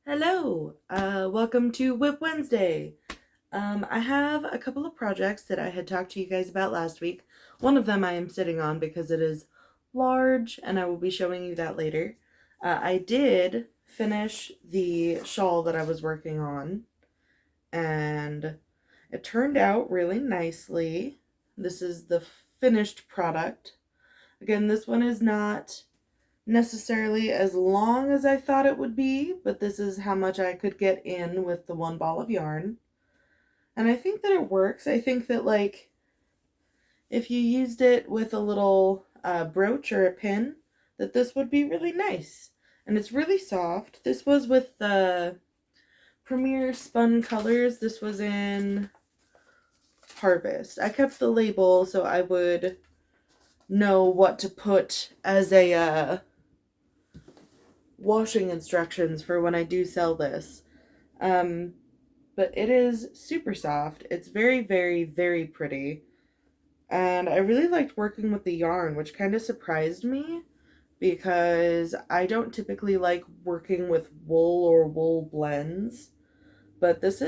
Hello, welcome to Wip Wednesday. I have a couple of projects that I had talked to you guys about last week. One of them I am sitting on because it is large, and I will be showing you that later. I did finish the shawl that I was working on, and it turned out really nicely. This is the finished product. Again, this one is not necessarily as long as I thought it would be, but this is how much I could get in with the one ball of yarn. And I think that it works. I think that, like, if you used it with a little brooch or a pin, that this would be really nice. And it's really soft. This was with the Premier Spun Colors. This was in Harvest. I kept the label so I would know what to put as a washing instructions for when I do sell this. But it is super soft. It's very, very, very pretty. And I really liked working with the yarn, which kind of surprised me because I don't typically like working with wool or wool blends. But this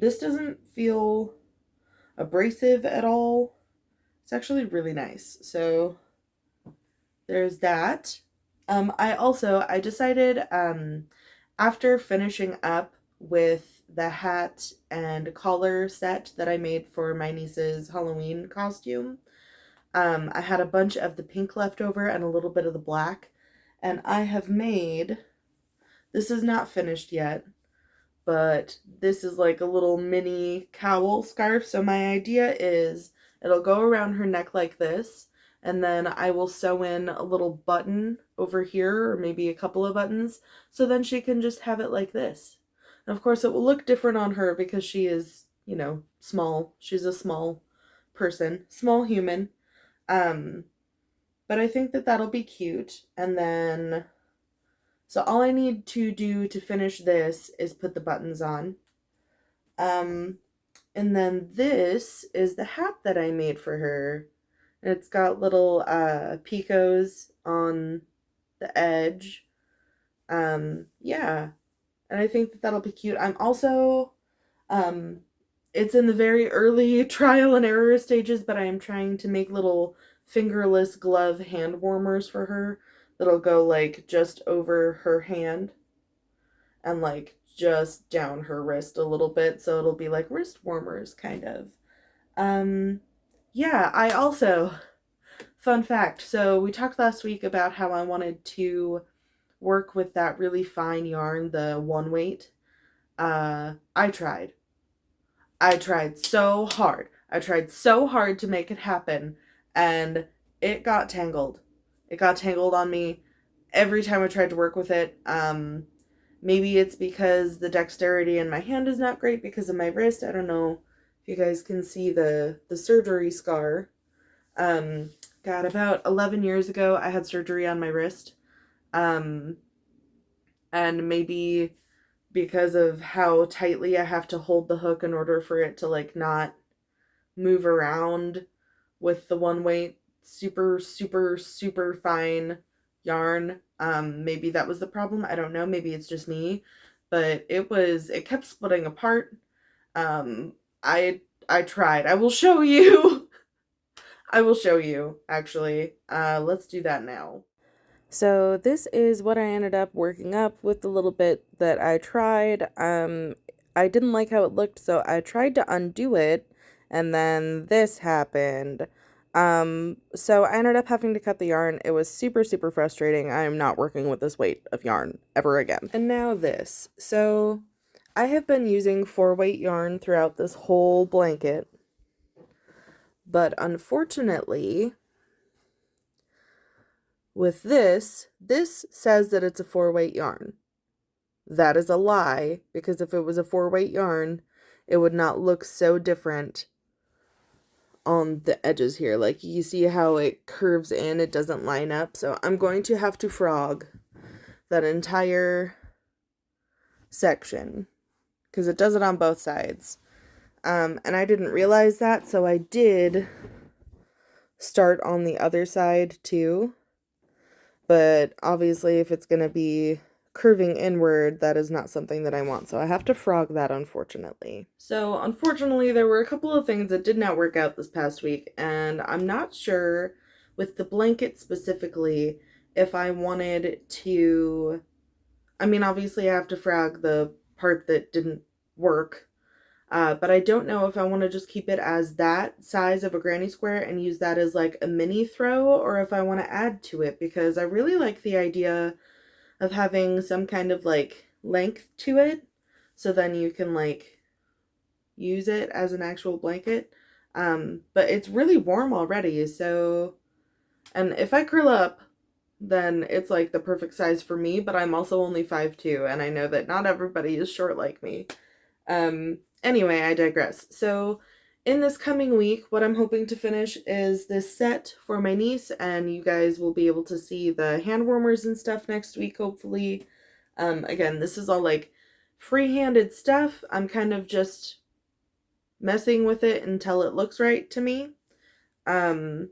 doesn't feel abrasive at all. It's actually really nice. So there's that. I decided after finishing up with the hat and collar set that I made for my niece's Halloween costume, I had a bunch of the pink left over and a little bit of the black, and I have made, this is not finished yet, but this is like a little mini cowl scarf. So my idea is it'll go around her neck like this, and then I will sew in a little button over here, or maybe a couple of buttons, so then she can just have it like this. And of course it will look different on her because she is, small. She's a small person, small human. But I think that that'll be cute. And then, so all I need to do to finish this is put the buttons on. And then this is the hat that I made for her. It's got little picots on the edge. Yeah. And I think that that'll be cute. I'm also, it's in the very early trial and error stages, but I am trying to make little fingerless glove hand warmers for her that'll go like just over her hand and like just down her wrist a little bit, so it'll be like wrist warmers kind of. Yeah, I also, fun fact, so we talked last week about how I wanted to work with that really fine yarn, the one weight. I tried. I tried so hard. I tried so hard to make it happen, and it got tangled. It got tangled on me every time I tried to work with it. Maybe it's because the dexterity in my hand is not great because of my wrist. I don't know if you guys can see the surgery scar. God, about 11 years ago, I had surgery on my wrist. And maybe because of how tightly I have to hold the hook in order for it to like not move around with the one weight super, super, super fine yarn. Maybe that was the problem. I don't know. Maybe it's just me, but it kept splitting apart. I tried. I will show you. I will show you, actually. Let's do that now. So this is what I ended up working up with the little bit that I tried. I didn't like how it looked, so I tried to undo it, and then this happened. So I ended up having to cut the yarn. It was super, super frustrating. I'm not working with this weight of yarn ever again. And now this. So I have been using 4-weight yarn throughout this whole blanket, but unfortunately, with this says that it's a 4-weight yarn. That is a lie, because if it was a 4-weight yarn, it would not look so different on the edges here. Like, you see how it curves in, it doesn't line up. So I'm going to have to frog that entire section, because it does it on both sides. And I didn't realize that, so I did start on the other side too. But obviously, if it's going to be curving inward, that is not something that I want. So I have to frog that, unfortunately. So unfortunately, there were a couple of things that did not work out this past week, and I'm not sure with the blanket specifically if I wanted to. I mean, obviously I have to frag the part that didn't work. But I don't know if I want to just keep it as that size of a granny square and use that as like a mini throw, or if I want to add to it, because I really like the idea of having some kind of like length to it, so then you can like use it as an actual blanket. But it's really warm already, so, and if I curl up, then it's like the perfect size for me, but I'm also only 5'2", and I know that not everybody is short like me. Anyway, I digress. So in this coming week, what I'm hoping to finish is this set for my niece, and you guys will be able to see the hand warmers and stuff next week, hopefully. Again, this is all like free-handed stuff. I'm kind of just messing with it until it looks right to me. And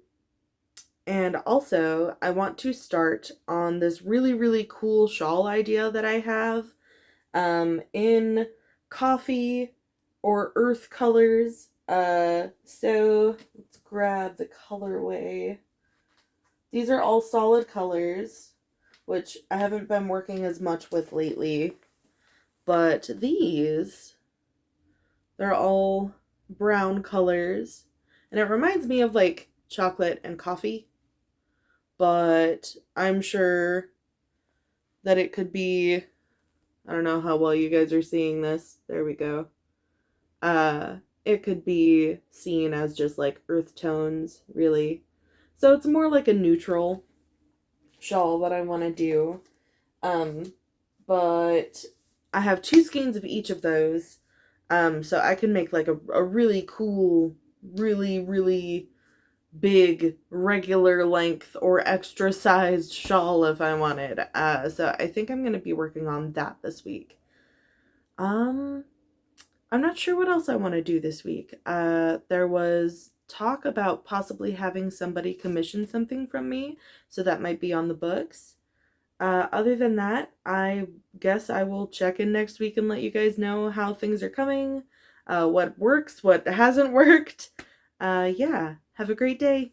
also, I want to start on this really, really cool shawl idea that I have in coffee or earth colors. So let's grab the colorway. These are all solid colors, which I haven't been working as much with lately. But these, they're all brown colors. And it reminds me of like chocolate and coffee. But I'm sure that it could be, I don't know how well you guys are seeing this. There we go. It could be seen as just like earth tones, really. So it's more like a neutral shawl that I want to do. But I have 2 skeins of each of those. So I can make like a really cool, really, really big regular length or extra sized shawl if I wanted. So I think I'm going to be working on that this week. I'm not sure what else I want to do this week. There was talk about possibly having somebody commission something from me, so that might be on the books. Other than that, I guess I will check in next week and let you guys know how things are coming, what works, what hasn't worked. Yeah, have a great day.